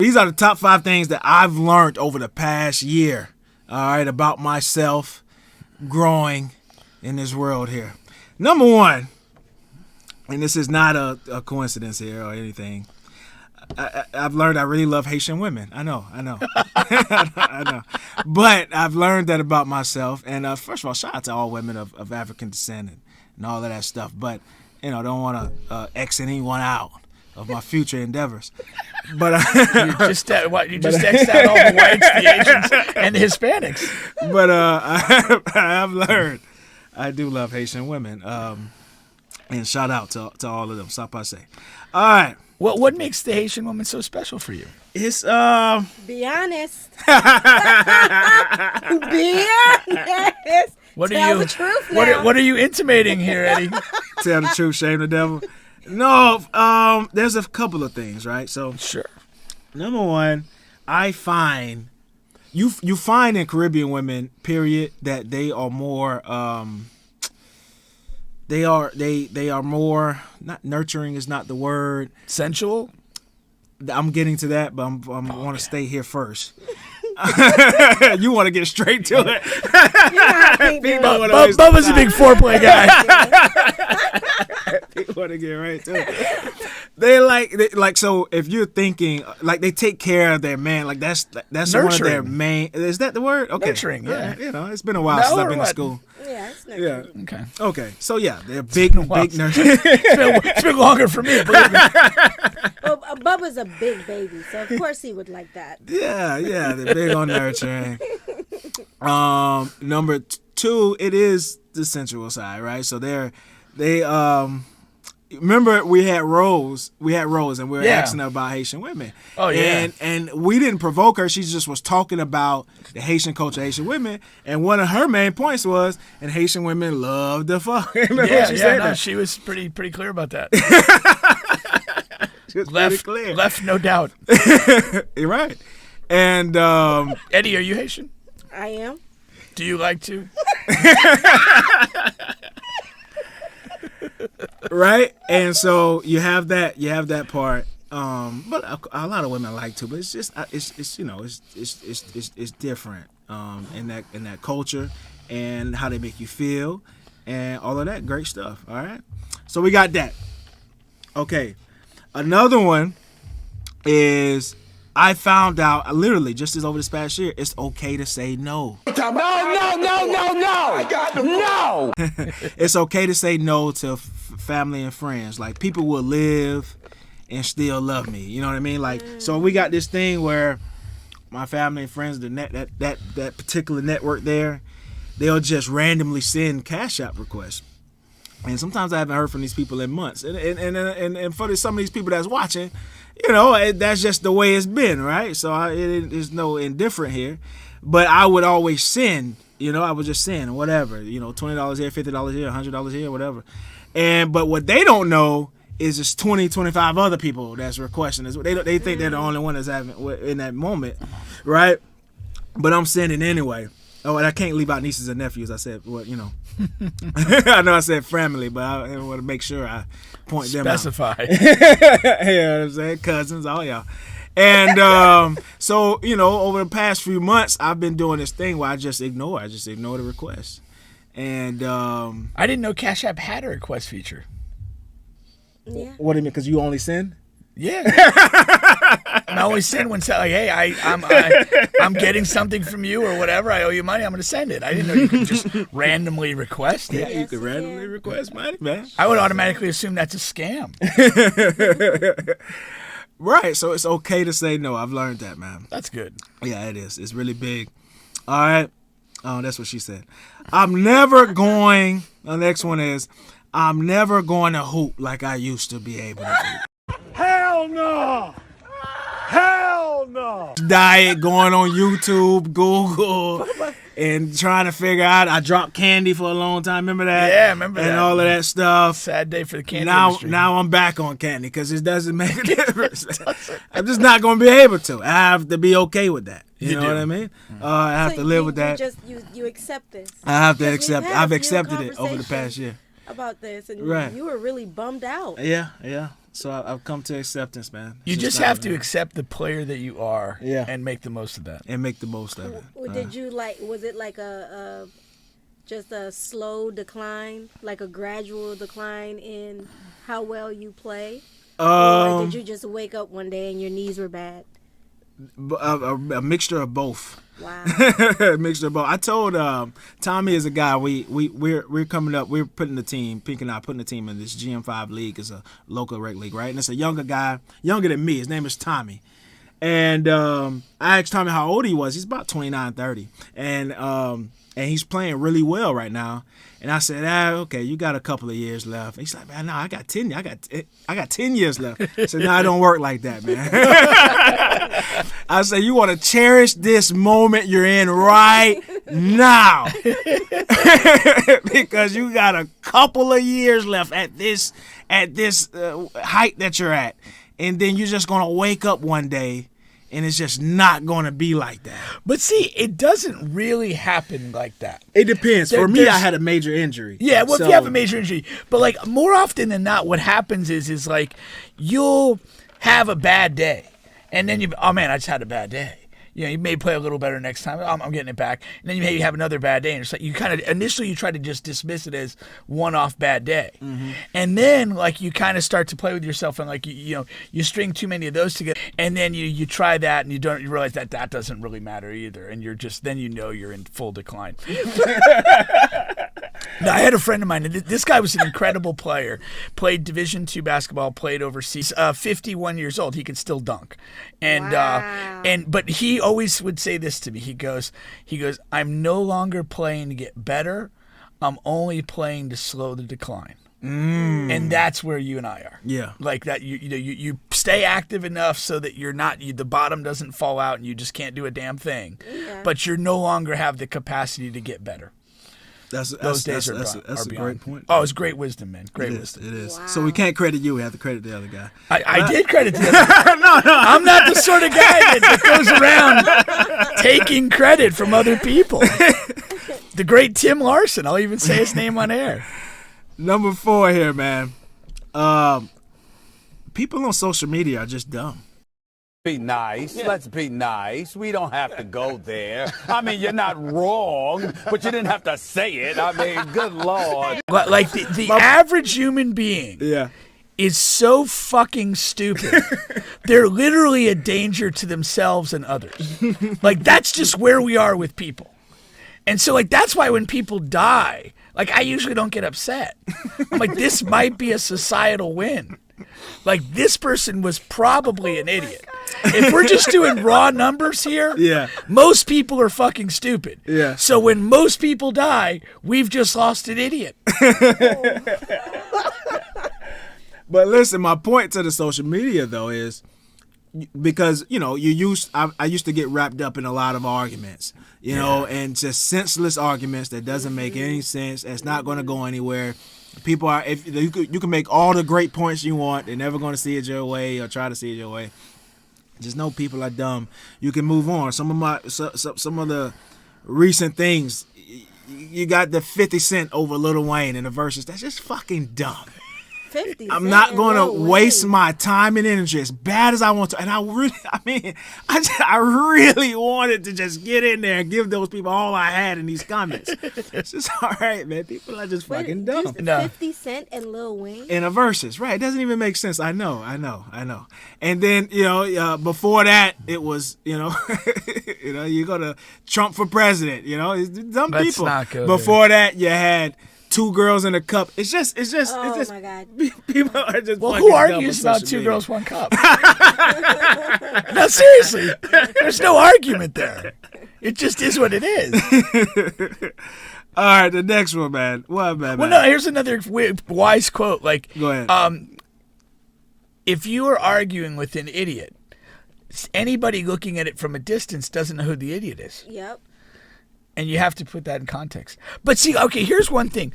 these are the top 5 things that I've learned over the past year, all right, about myself growing in this world here. Number 1, and this is not a coincidence here or anything, I've learned I really love Haitian women. I know. I know. But I've learned that about myself. And first of all, shout out to all women of African descent and all of that stuff. But, don't want to X anyone out of my future endeavors. But you just X'd out all the whites, the Asians, and the Hispanics. But I've learned I do love Haitian women. And shout out to all of them. Ça passe. All right. What makes the Haitian woman so special for you? It's Be honest. Be honest. Tell the truth now. What are you intimating here, Eddie? Tell the truth, shame the devil. No, there's a couple of things, right? So sure. Number 1, I find you find in Caribbean women, period, that they are more they are more, not nurturing is not the word. Sensual? I'm getting to that, but I want to stay here first. You want to get straight to it. Bubba's a big foreplay guy. They want to get right to it. They like so if you're thinking like they take care of their man, like that's nurturing. One of their main. Is that the word? Okay. Nurturing, yeah. It's been a while since I've been to school. Yeah, it's nurturing. Yeah. Okay. So yeah, they're big nurturing. It's been longer for me. Believe me. Well, Bubba's a big baby, so of course he would like that. Yeah, they're big on nurturing. Number 2, it is the sensual side, right? So they remember we had Rose, and we were asking her about Haitian women. Oh yeah. And we didn't provoke her. She just was talking about the Haitian culture, Haitian women, and one of her main points was, and Haitian women love the fuck. She was pretty clear about that. She was pretty clear. Left no doubt. You're right. And Eddie, are you Haitian? I am. Do you like to? Right, and so you have that part, but a lot of women like to, but it's just it's different in that culture and how they make you feel and all of that great stuff. All right, so we got that. Okay, another one is I found out literally just as over this past year, it's okay to say no. No. It's okay to say no to family and friends. Like people will live and still love me. You know what I mean? Like so we got this thing where my family and friends, that particular network there, they'll just randomly send Cash App requests. And sometimes I haven't heard from these people in months. And for some of these people that's watching, that's just the way it's been, right? So there's no indifferent here. But I would always send, I would just send whatever, $20 here, $50 here, $100 here, whatever. But what they don't know is just 20, 25 other people that's requesting this. They think they're the only one that's having in that moment, right? But I'm sending anyway. Oh, and I can't leave out nieces and nephews. I said, I know I said family, but I want to make sure I point them out. Specify. You know what I'm saying? Cousins, all y'all. And so, over the past few months, I've been doing this thing where I just ignore the request. And I didn't know Cash App had a request feature. Yeah. What do you mean? Because you only send? Yeah. And I always send when like, hey, I'm getting something from you or whatever. I owe you money. I'm going to send it. I didn't know you could just randomly request it. Yeah, you could randomly request money, man. I would automatically assume that's a scam. Right. So it's okay to say no. I've learned that, man. That's good. Yeah, it is. It's really big. All right. Oh, that's what she said. I'm never going. The next one is, I'm never going to hoop like I used to be able to hoop. Hell no! Hell no! Diet going on YouTube, Google, and trying to figure out. I dropped candy for a long time. Remember that? Yeah, I remember that. And all of that stuff. Sad day for the candy industry. Now I'm back on candy because it doesn't make a difference. I'm just not going to be able to. I have to be okay with that. You know what I mean? I have to live with that. You accept this. I have to accept it. I've accepted it over the past year. About this, and right. you were really bummed out. Yeah. So I've come to acceptance, man. You It's just not have to right. accept the player that you are, Yeah. and make the most of that. and make the most of it. Did you was it like just a slow decline, like a gradual decline in how well you play? Or did you just wake up one day and your knees were bad? A mixture of both. Wow. A mixture of both. I told Tommy is a guy. We're coming up. We're putting the team. Pink and I putting the team in this GM5 league. It's a local rec league, right? And it's a younger guy, younger than me. His name is Tommy. And I asked Tommy how old he was. He's about 29, 30. And he's playing really well right now. And I said, okay, you got a couple of years left. He's like, man, no, I got 10. I got 10 years left. I said, no, it don't work like that, man. I said, you want to cherish this moment you're in right now. Because you got a couple of years left at this height that you're at. And then you're just going to wake up one day and it's just not going to be like that. But see, it doesn't really happen like that. It depends. For me, There's- I had a major injury. Yeah, well, So- if you have a major injury. But, like, more often than not, what happens is like, you'll have a bad day. And then oh, man, I just had a bad day. You know, you may play a little better next time. I'm getting it back. And then you maybe have another bad day. And it's like you kind of, initially you try to just dismiss it as one-off bad day. Mm-hmm. And then, like, you kind of start to play with yourself and, like, you string too many of those together. And then you try that and you realize that doesn't really matter either. And then you're in full decline. No, I had a friend of mine. This guy was an incredible player. Played Division II basketball. Played overseas. 51 years old. He can still dunk. And Wow. But he always would say this to me. He goes. I'm no longer playing to get better. I'm only playing to slow the decline. And that's where you and I are. Yeah. Like that. You stay active enough so that the bottom doesn't fall out and you just can't do a damn thing. Yeah. But you no longer have the capacity to get better. Those days are that's a beyond. great point. Oh, it's great wisdom, man. Great It is. wisdom. It is. Wow. So we can't credit you. We have to credit the other guy. I did credit the other. No. I'm not the sort of guy that goes around taking credit from other people. The great Tim Larson. I'll even say his name on air. Number 4 here, man. People on social media are just dumb. Be nice. Let's be nice. We don't have to go there. I mean, you're not wrong, but you didn't have to say it. I mean, good Lord. Like the average human being Yeah. is so fucking stupid. They're literally a danger to themselves and others. Like, that's just where we are with people. And so, like, that's why when people die, like, I usually don't get upset. I'm like, this might be a societal win. Like, this person was probably an idiot. If we're just doing raw numbers here, Yeah. most people are fucking stupid. Yeah. So when most people die, we've just lost an idiot. But listen, my point to the social media though is because I used to get wrapped up in a lot of arguments, and just senseless arguments that doesn't make any sense. It's not going to go anywhere. People are if you can make all the great points you want, they're never going to see it your way or try to see it your way. Just know people are dumb. You can move on. Some of the recent things, you got the 50 Cent over Lil Wayne in the verses. That's just fucking dumb. 50 I'm Cent not and going to Lil waste Wayne. my time and energy as bad as I want to. And I really wanted to just get in there and give those people all I had in these comments. It's just all right, man. People are just Wait, fucking you dumb. said No. 50 Cent and Lil Wayne? In a verses, right? It doesn't even make sense. I know. And then before that, it was you go to Trump for president. It's dumb Let's people. not go Before that, you had 2 girls in a cup. It's just. Oh, my God. People are just. Well, fucking who dumb on argues about social 2 media. girls, 1 cup? No, seriously. There's no argument there. It just is what it is. All right, the next one, man. What, man? Well, no, here's another wise quote. Like, Go ahead. if you are arguing with an idiot, anybody looking at it from a distance doesn't know who the idiot is. Yep. And you have to put that in context. But see, okay, here's one thing.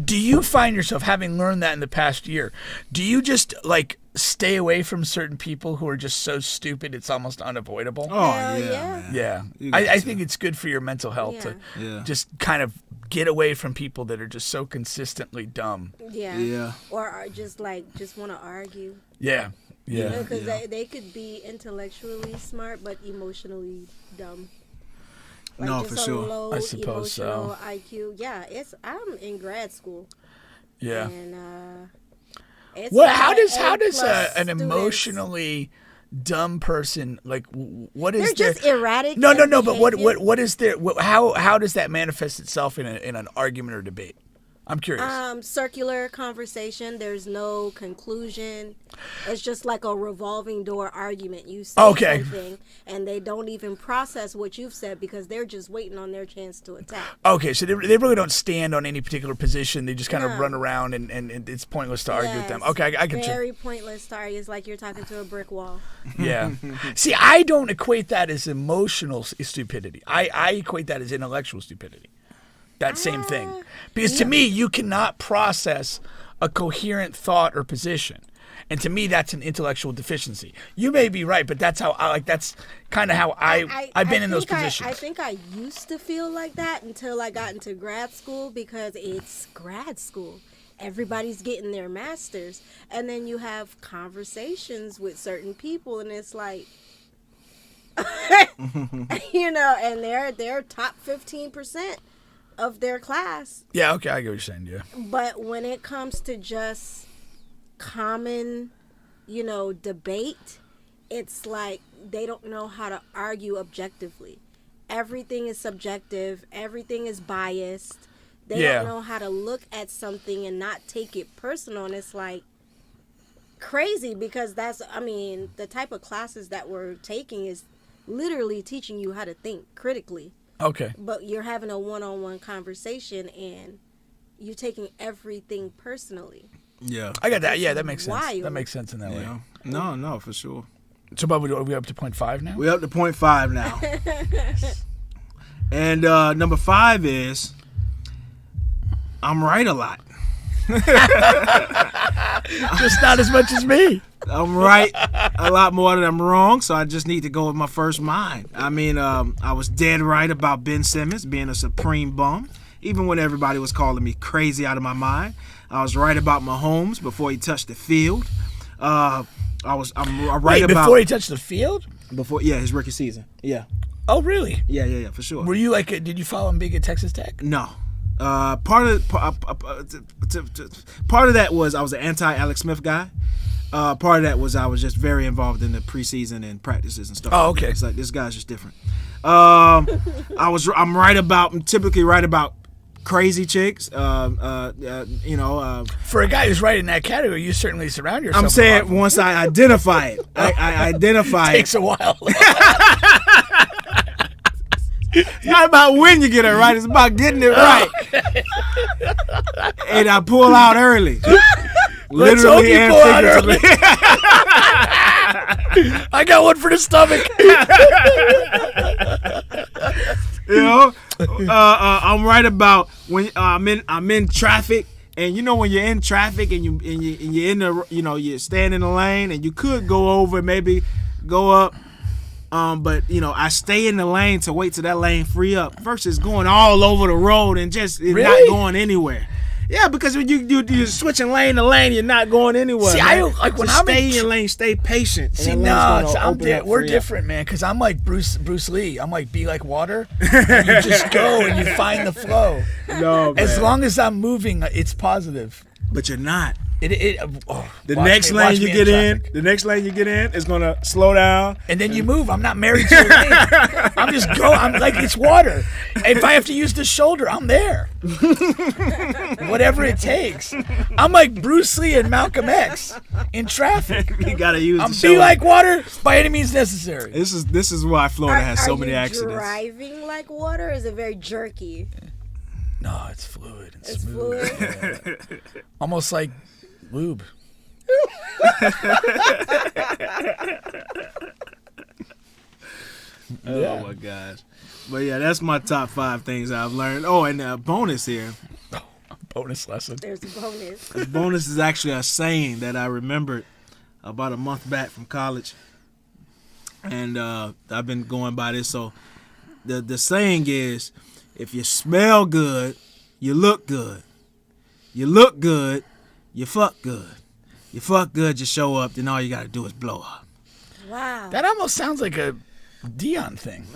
Do you find yourself, having learned that in the past year, do you just, like, stay away from certain people who are just so stupid it's almost unavoidable? Oh, Hell yeah, yeah. man. Yeah. You got I to. think it's good for your mental health Yeah. to Yeah. just kind of get away from people that are just so consistently dumb. Yeah. Or are just want to argue. Yeah. Yeah. Because they could be intellectually smart but emotionally dumb. Like No, just for a sure. Low I suppose so. emotional IQ. Yeah, I'm in grad school. Yeah. And it's Well, like how does A+ an students. emotionally dumb person, like, what is They're their, just erratic. No, in but behavior. what is their, how does that manifest itself in an argument or debate? I'm curious. Circular conversation. There's no conclusion. It's just like a revolving door argument. You say something, and they don't even process what you've said because they're just waiting on their chance to attack. Okay, so they really don't stand on any particular position. They just kind of No. run around, and it's pointless to argue with them. Yes. Okay, I can. Very pointless to argue. It's like you're talking to a brick wall. Yeah. See, I don't equate that as emotional stupidity. I equate that as intellectual stupidity. That same thing. Because to me, you cannot process a coherent thought or position. And to me, that's an intellectual deficiency. You may be right, but that's how that's kind of how I've been in those positions. I think I used to feel like that until I got into grad school because it's grad school. Everybody's getting their masters. And then you have conversations with certain people, and it's like, and they're top 15% of their class. Yeah, okay, I get what you're saying, yeah. But when it comes to just common, debate, it's like they don't know how to argue objectively. Everything is subjective. Everything is biased. They don't know how to look at something and not take it personal. And it's like crazy because the type of classes that we're taking is literally teaching you how to think critically. Okay. But you're having a one-on-one conversation and you're taking everything personally. Yeah. I got that. Yeah, that makes sense. Wild. That makes sense in that way. No, for sure. So, Bob, are we up to 0.5 now? We're up to 0.5 now. And number 5 is I'm right a lot. Just not as much as me. I'm right a lot more than I'm wrong, so I just need to go with my first mind. I mean, I was dead right about Ben Simmons being a supreme bum, even when everybody was calling me crazy out of my mind. I was right about Mahomes before he touched the field. I'm right about before he touched the field? His rookie season. Yeah. Oh, really? Yeah, for sure. Were you did you follow him big at Texas Tech? No. Part of that was I was an anti-Alex Smith guy. Part of that was I was just very involved in the preseason and practices and stuff. Oh, okay. It's like this guy's just different. I'm typically right about crazy chicks. For a guy who's right in that category, you certainly surround yourself. I'm saying once I identify it, I identify it takes it. a while. It's not about when you get it right; it's about getting it right. And I pull out early. Literally and figuratively. I got one for the stomach. I'm right about when I'm in traffic, and when you're in traffic and you're in the you're staying in the lane, and you could go over, maybe go up. But I stay in the lane to wait till that lane free up versus going all over the road and just not going anywhere. Yeah, because when you're switching lane to lane, you're not going anywhere. See, man. when so I'm stay in your lane, stay patient. See, we're different, man. Because I'm like Bruce Lee. I'm like be like water. And you just go and you find the flow. No, man. As long as I'm moving, it's positive. But you're not. The next lane you get in is gonna slow down, and then you move. I'm not married to a lane. I'm just going. I'm like it's water. If I have to use the shoulder, I'm there. Whatever it takes. I'm like Bruce Lee and Malcolm X in traffic. You gotta use. I'm the shoulder. be like water by any means necessary. This is why Florida has so many accidents. Driving like water? Or is it very jerky? No, it's fluid and It's smooth. fluid. Yeah. Almost like lube. Oh my gosh. But yeah, that's my top 5 things I've learned. Oh, and a bonus here. Bonus lesson. There's a bonus. This bonus is actually a saying that I remembered about a month back from college. And I've been going by this. So the saying is, if you smell good, you look good. You look good, you fuck good. You fuck good, you show up, then all you gotta do is blow up. Wow. That almost sounds like a Dion thing.